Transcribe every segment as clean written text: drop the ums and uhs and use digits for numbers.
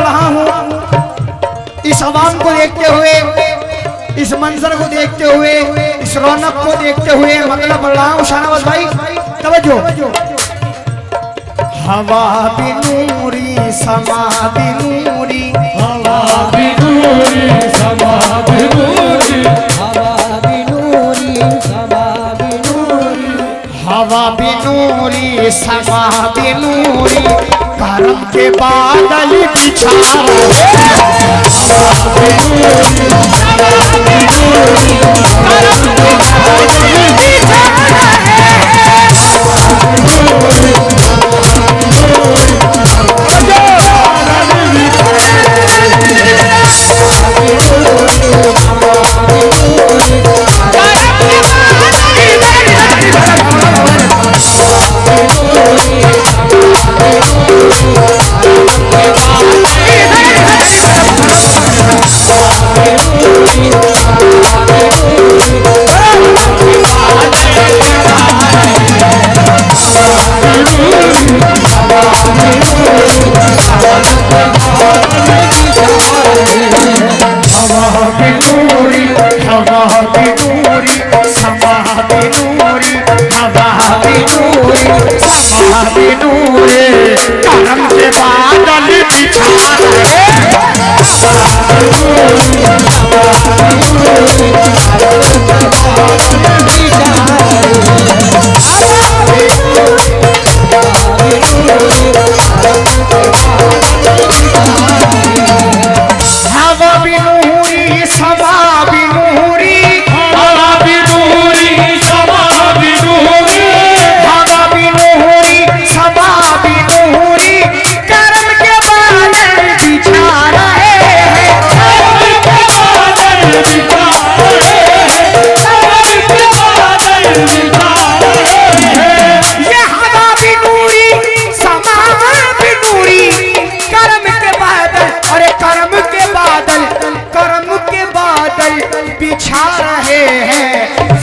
रहा हूँ। इस आवाम को देखते हुए, इस मंजर को देखते हुए, इस रौनक को देखते हुए मतलब बढ़ रहा हूँ। शाहनवाज भाई तवज्जो। हवा बिनूरी समा बिनूरी, हवा बिनूरी समा बिनूरी, हवा बिनूरी समा बिनूरी, हवा बिनूरी समा बिनूरी, करम के बादल बिछा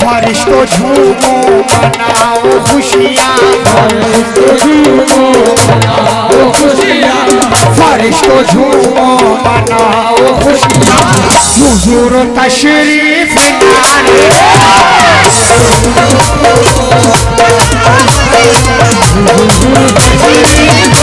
फरिश्तों झूमो मनाओ खुशियाँ, फरिश्तों झूमो मनाओ खुशियाँ, फरिश्तों झूमो मनाओ खुशियाँ, हुजूर तशरीफ लाए, हुजूर तशरीफ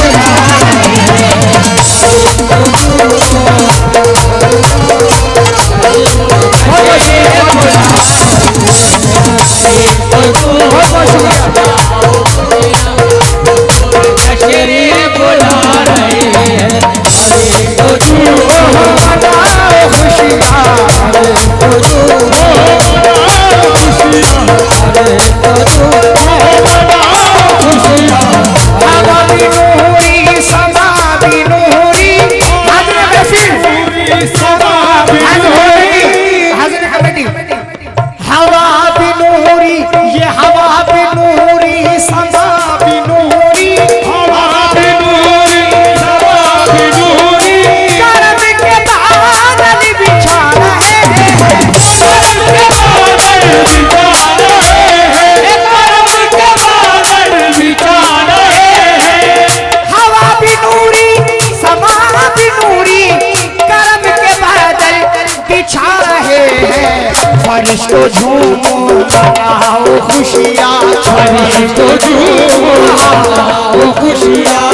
फरिश्तों झूमो मनाओ खुशियाँ, फरिश्तों झूमो मनाओ खुशियाँ,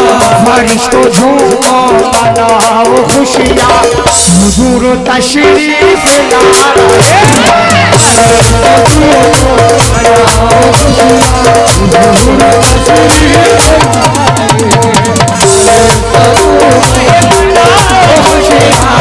फरिश्तों झूमो मनाओ खुशियाँ, हुजूर तशरीफ लाए, फरिश्तों झूमो मनाओ खुशियाँ, हुजूर तशरीफ खुशियाँ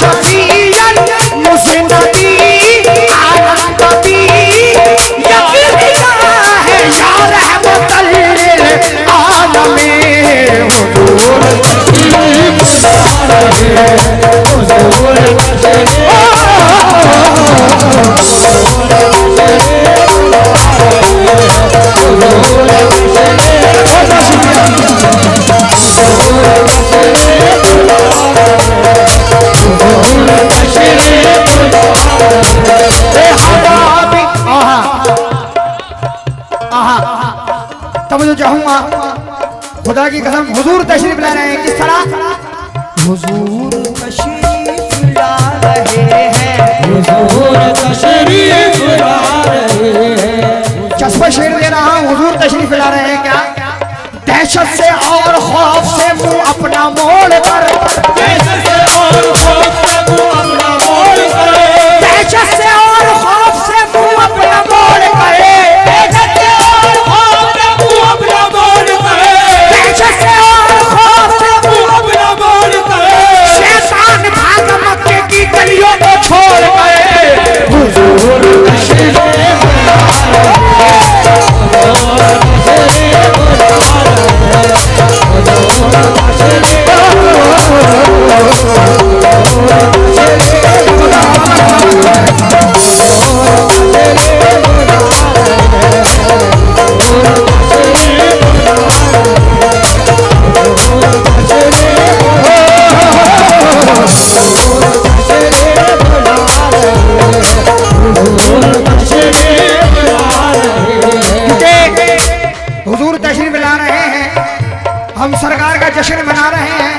शफीअन मुस्नदी आनंद दी यकीना है या रहमतल लिल आलमीन हुजूर तब जो चाहूंगा खुदा की कसम हुजूर तशरीफ ला रहे हैं। किस तरह हुजूर तशरीफ ला रहे हैं, हुजूर तशरीफ ला रहे हैं। चस्पा शेर दे रहा हूं, हुजूर तशरीफ ला रहे हैं। क्या दहशत से और खौफ से मुंह अपना मोड़ कर, दहशत से और खौफ से मुंह अपना मोड़ करे, दहशत से और खौफ से मुंह अपना मोड़ करे, दहशत से और खौफ से मुंह अपना मोड़ करे, दहशत से और खौफ से मुंह अपना मोड़ करे। शैतान भाग मक्के की गलियों को छोड़ गए। हुजूर तशरीफ ला रहे हैं, हम सरकार का जश्न मना रहे हैं।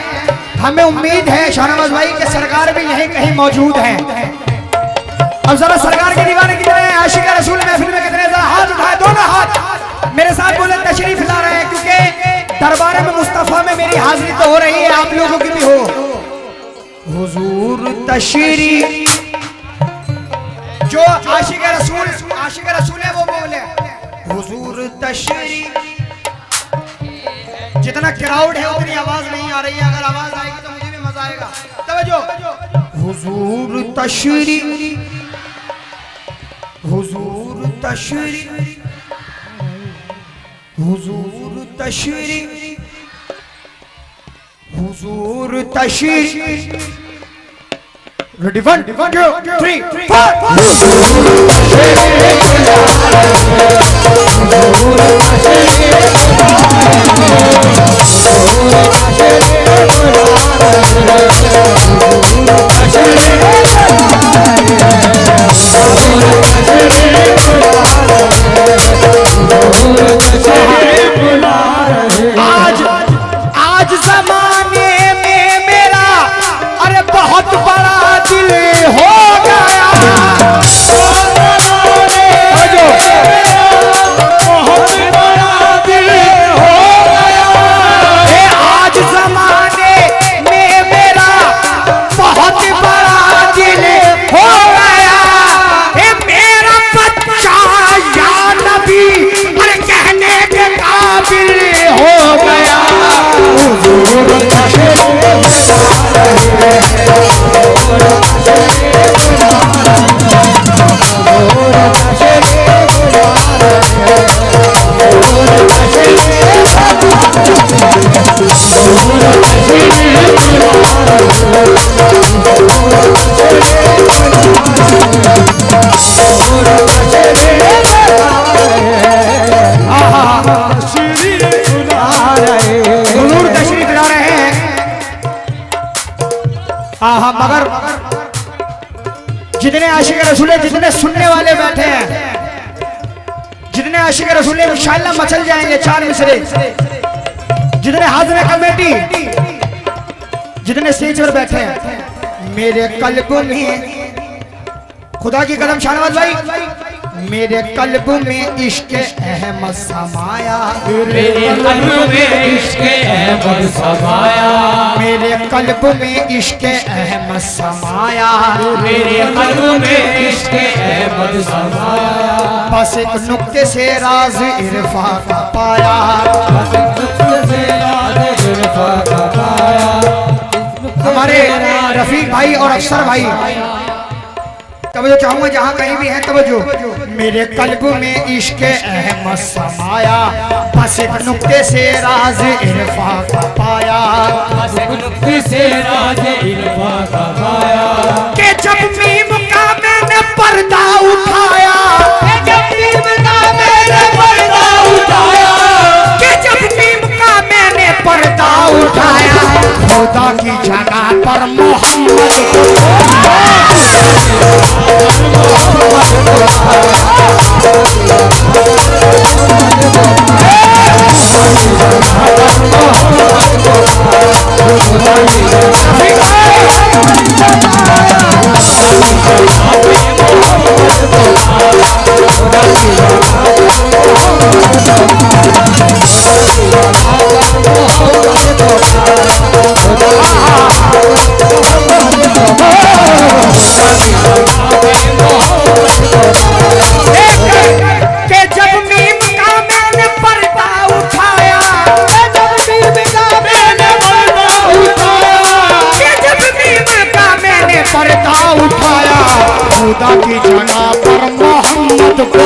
हमें उम्मीद है शाहनवाज भाई कि सरकार भी यहीं कहीं मौजूद है। अब जरा सरकार के दीवाने की तरह आशिक रसूल महफिल में कितने जरा हाथ उठाए, दोनों हाथ मेरे साथ बोले तशरीफ ला रहे हैं, क्योंकि दरबार में मुस्तफा में मेरी हाजिरी तो हो रही है, आप लोगों की भी हो। हुजूर तशरीफ, जो आशिक रसूल है वो बोले हुजूर तशरीफ। जितना क्राउड है उतनी आवाज नहीं आ रही है, अगर आवाज आएगी तो मुझे भी मजा आएगा। तवज्जो, हुजूर तशरीफ, हुजूर तशरीफ, हुजूर तशरीफ, हुजूर तशरीफ। रेडी 1 2 3 4। आज जमाने में मेरा अरे बहुत बड़ा दिल हो गया, बहुत बड़ा दिल हो गया। आज जमाने में मेरा बहुत बड़ा दिल हो गया। मेरा बच्चा या नबी अरे कहने के काबिल हो गया। हाँ, मगर जितने आशिक रसूल है, जितने सुनने वाले बैठे हैं, जितने आशिक रसूल है इंशाअल्लाह मचल जाएंगे। 4 मिसरे जितने हाजिर कमेटी, जितने स्टेज पर बैठे हैं, मेरे कल्ब में खुदा की कदम शाहनवाज भाई, मेरे कल्ब में इश्क अहमद समाया, मेरे कल्ब में इश्क अहमद समाया, मेरे कल्ब में इश्क अहमद समाया, मेरे कल्ब में इश्क अहमद समाया। बस एक नुक्ते से राज इरफा का पाया, बस एक नुक्ते से राज इरफा का पाया। हमारे रफीक भाई और अफसर भाई, तब जो चाहूंगा जहां कहीं भी है तब जो मेरे कल्ब में इश्क अहमद समाया, बस एक नुक्ते से राज इरफा का पाया, बस एक नुक्ते से राज इरफा का पाया, कि जब मीम का मैंने पर्दा उठाया, कि जब मीम का मैंने पर्दा उठाया, कि जब मीम का मैंने पर्दा उठाया, खुदा की जगह पर मोहम्मद खुदा की जगह पर मोहम्मद को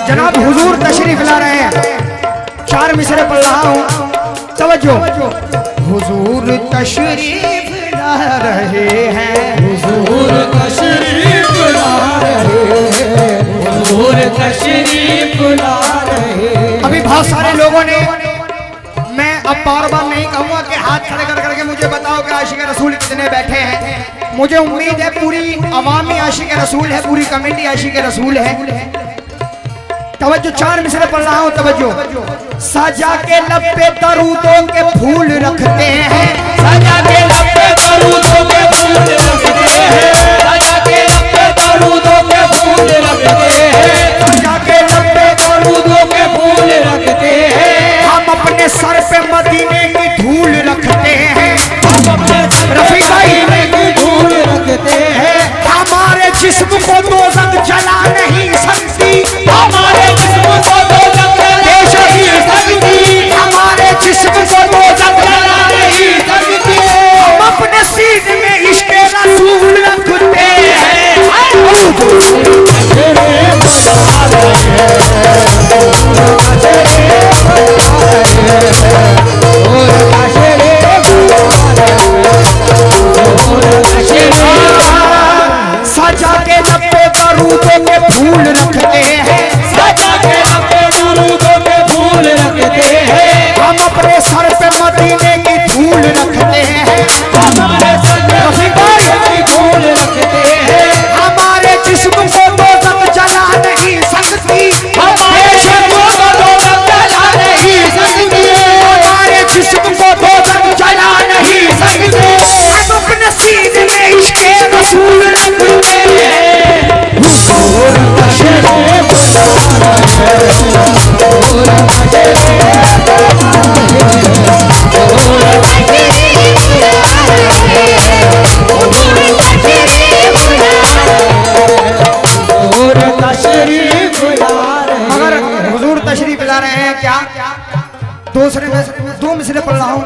जनाब हुजूर तशरीफ ला रहे हैं, 4 मिसरे पढ़ रहा हूँ, तवज्जो। हुजूर तशरीफ ला रहे हैं, हुजूर तशरीफ ला रहे हैं, हुजूर तशरीफ ला रहे हैं। अभी बहुत सारे लोगों ने, मैं अब बार बार नहीं कहूँगा कि हाथ खड़े कर करके मुझे बताओ कि आशिक रसूल कितने बैठे हैं। मुझे उम्मीद है पूरी अवामी आशिक रसूल है, पूरी कमेटी आशिक रसूल है। तवज्जो, 4 मिसरे पढ़ रहा हूँ, तवज्जो। सजा के लब पे दरूदों के फूल रखते हैं, सजा के लब पे दरूदों के फूल रखते हैं, सजा के लब पे दरूदों के फूल रखते हैं, सजा के लब पे दरूदों के फूल रखते हैं। हम अपने सर पे मदीने की धूल रखते हैं, हम अपने रफीक भाई की धूल रखते हैं। हमारे जिस्म को दोज़ख जला नहीं सकती, हमारे जिस्म को दोज़ख जला नहीं सकती, हमारे जिस्म को दोज़ख जला नहीं सकती। हम अपने सीने में इश्क़ रसूल रखते हैं। सजा के लब पे दरूदों के फूल रखते हैं, सजा के लब पे दरूदों के फूल रखते हैं। हम अपने सर पे मदीने की धूल रखते हैं, हमारे सर पे की धूल रखते हैं। हमारे जिस्म को दोज़ख जला नहीं सकती, हमारे जिस्म को दोज़ख जला नहीं सकती, हमारे जिस्म को दोज़ख जला नहीं सकते। हम अपने सीने में इश्क़ रसूल रखते हैं। मगर हुजूर तशरीफ ला रहे हैं क्या? दूसरे में 2 मिसरे पढ़ रहा हूँ।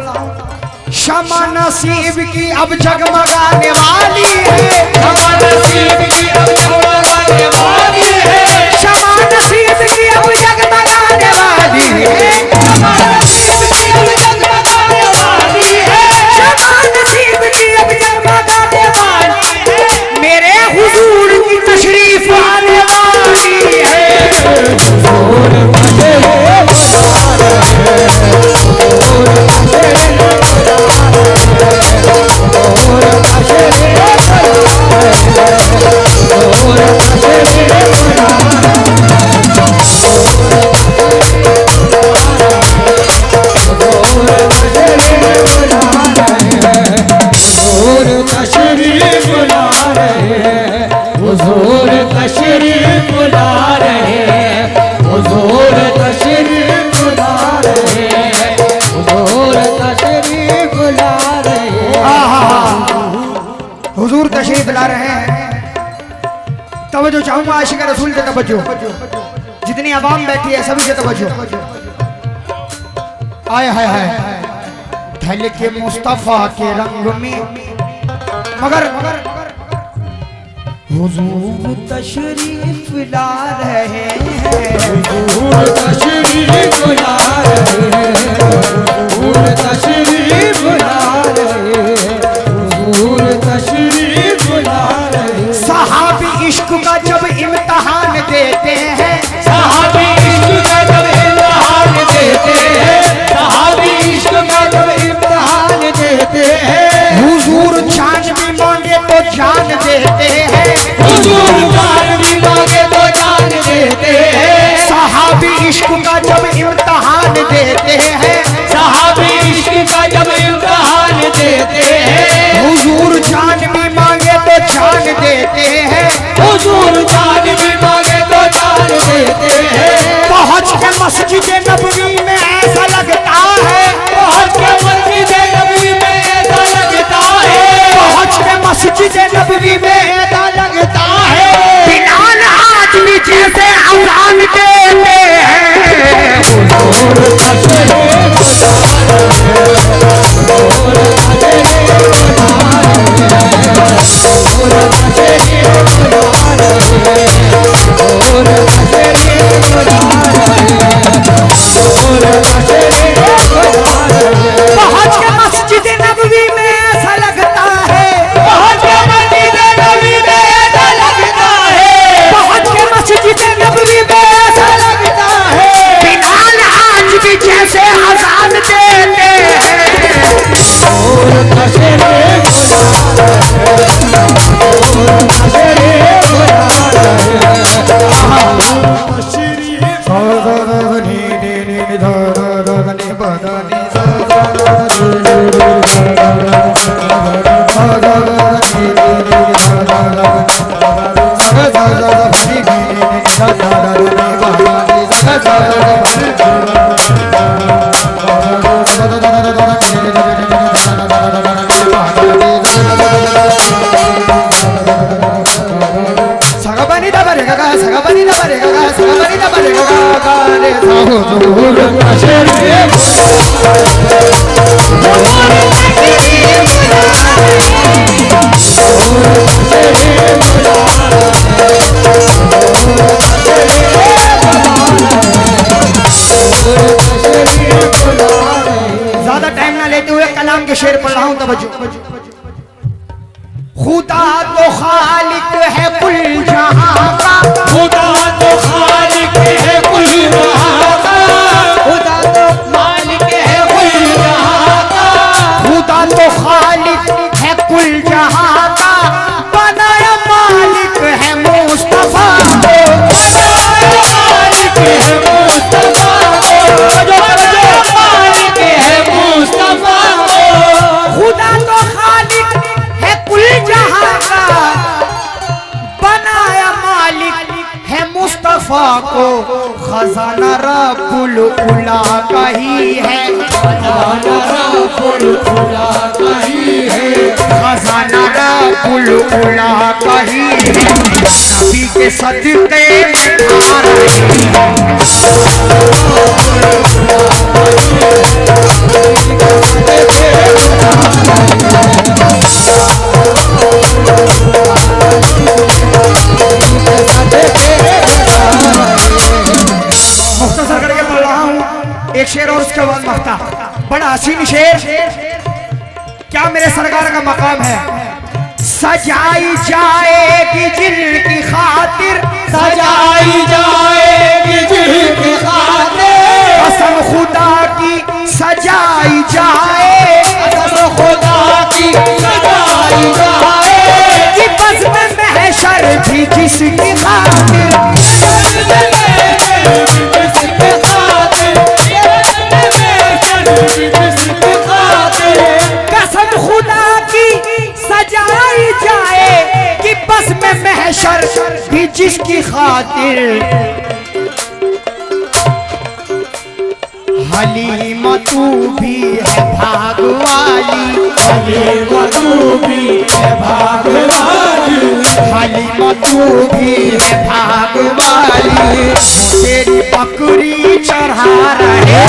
शमा नसीब की अब जगमगाने वाली है, शमा नसीब की अब जगमगाने वाली है, शमा नसीब की अब जगमगाने वाली है, शमा नसीब की अब जगमगाने वाली है, शमा नसीब की अब जगमगाने वाली है। मेरे हुजूर की तशरीफ आने वाली है। और हुजूर तशरीफ ला रहे हैं। तवज्जो चाहूंगा आशिक रसूल से तवज्जो, जितनी आवाम बैठी है सभी से तवज्जो। आय हाय हाय ढल के मुस्तफा के रंग में मगर हुजूर तशरीफ ला रहे हैं, हुजूर तशरीफ ला रहे हैं, हुजूर तशरीफ ला रहे हैं, हुजूर तशरीफ ला रहे हैं। सहाबी इश्क का जब इम्तिहान देते हैं, सहाबी इश्क का जब इम्तिहान देते हैं, सहाबी इश्क का जब इम्तिहान देते हैं, हुजूर जान भी मांगे तो जान देते हैं, हुजूर जान भी मांगे तो जान देते हैं। सहाबी इश्क का जब इम्तिहान देते हैं, सहाबी इश्क का जब इम्तिहान देते हैं, हुजूर जान भी मांगे तो जान देते हैं, हुजूर जान भी मांगे तो जान देते हैं। पहुंच के मस्जिद नबवी में ऐसा लगता है, पहुंच के मस्जिद नबी में ऐसा लगता है, पहुंच के मस्जिद नबवी में ऐसा लगता है, बिलाल आदमी जैसे अजान देते हैं। पहुंच के मस्जिद नबवी में ऐसा लगता है, पहुंच के मस्जिद नबी में ऐसा लगता है, पहुंच के मस्जिद नबवी में ऐसा लगता है, बिलाल आज भी जैसे अजान देते हैं। ज्यादा टाइम ना लेते हुए कलाम के शेर पढ़ रहा हूं, तवज्जो। खुदा तो खालिक है कुल जहां का, खुदा तो खालिक है कुल जहां का, खुदा तो मालिक है कुल जहां का, खुदा तो खालिक है कुल जहां का, बनाया मालिक है मुस्तफा को, मालिक है मुस्तफा को, मालिक है मुस्तफा को। खुदा तो खालिक है कुल जहां का, बनाया मालिक है मुस्तफा को, खजाना रब्बुल उला का ही है, खजाना रब्बुल उला का ही है, खजाना रब्बुल उला का ही है, नबी के सदके में आ रहे हैं। मुख्तसर करके पढ़ रहा हूँ एक शेर और उसके बाद मख्ता, बड़ा हसीन शेर, क्या मेरे सरकार का मकाम है। सजाई जाएगी जिनकी खातिर, सजाई जाएगी जिनकी खातिर, कसम खुदा की सजाई जाए, कसम खुदा की सजाई जाए, कि बस में महशर भी जिसकी खातिर, जिसके खातिर, जिसके खातिर, कसम खुदा की सजाई जाए, कि बस में महशर भी जिसकी खातिर। हलीमा तू भी है भाग वाली, हलीमा तू भी है भाग वाली, हलीमा तू भी है भाग वाली, तेरी बकरी चढ़ा रहे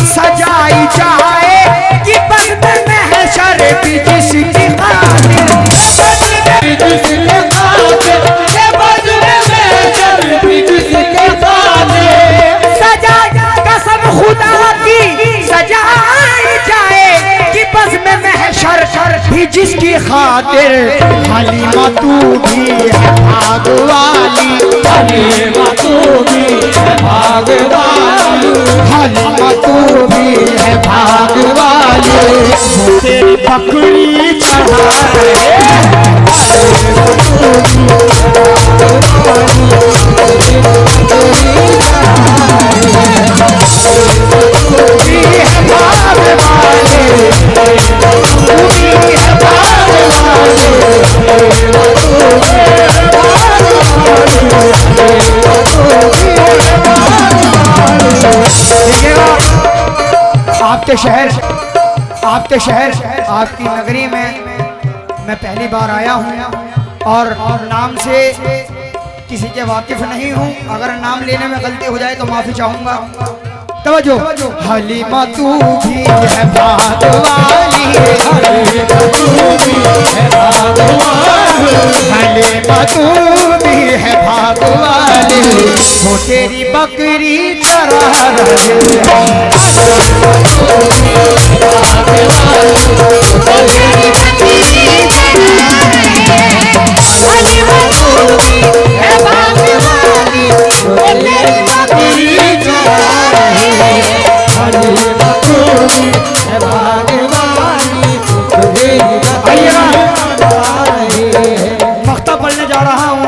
सजाई जाए कि बंद महशर भी जिसकी खातिर, कसम खुदा की सजाई जाए कि बस में महशर भी जिसकी खातिर, हलीमा तू भी है भाग वाली, हलीमा तू भी है भाग वाली, हलीमा तू भी है भाग वाली, तेरी बकरी चढ़ा रहे आपके शहर आपकी नगरी में मैं पहली बार आया हूँ और नाम से किसी के वाकिफ नहीं हूँ। अगर नाम लेने में गलती हो जाए तो माफी चाहूंगा। तवज्जो, हलीमा तू भी है भाग वाली, हलीमा तू भी है भाग वाली, हलीमा तू भी है भाग वाली, वो तेरी बकरी चरा रहे मक्ता पढ़ने जा रहा हूँ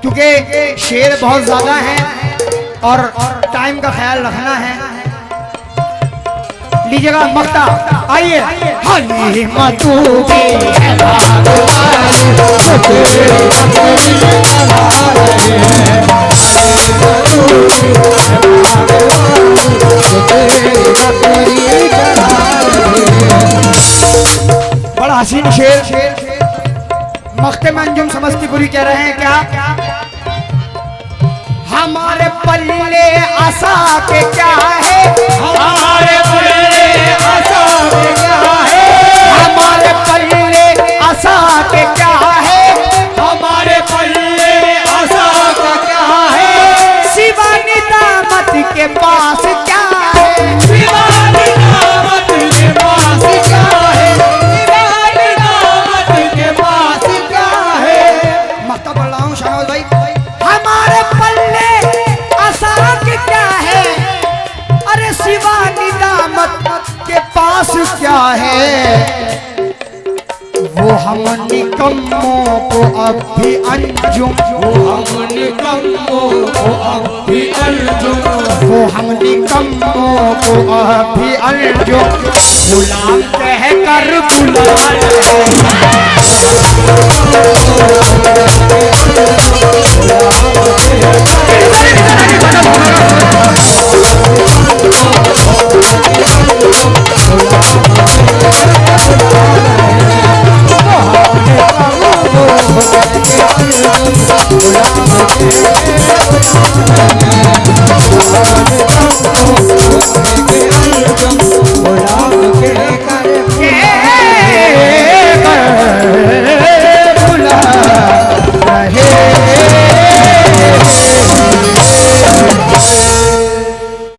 क्योंकि शेर बहुत ज्यादा है और टाइम का ख्याल रखना है। लीजिएगा मक्ता, आइए। हलीमा तू भी है भाग वाली, बड़ा हसीन शेर। मक्ते में अंजुम समस्तीपुरी कह रहे हैं क्या, हमारे पल्ले आशा के क्या है, हमारे पल्ले आशा के क्या है, हमारे पल्ले आशा के क्या है, हमारे पल्ले आशा का क्या है, शिवानी दामत के पास क्या है, शिवानी दामत के पास क्या है, शिवानी दामत के पास क्या है। मक्ता पढ़ रहा हूँ शाहनवाज भाई। हमारे पल्ले आशा के क्या है, अरे शिवानी दामत के पास क्या है, वो हम निकम्मों को अब भी अंजुम, वो हम निकम्मों को अब भी अंजुम, वो हम निकम्मों को अब भी अंजुम, गुलाम कह कर बुला रहे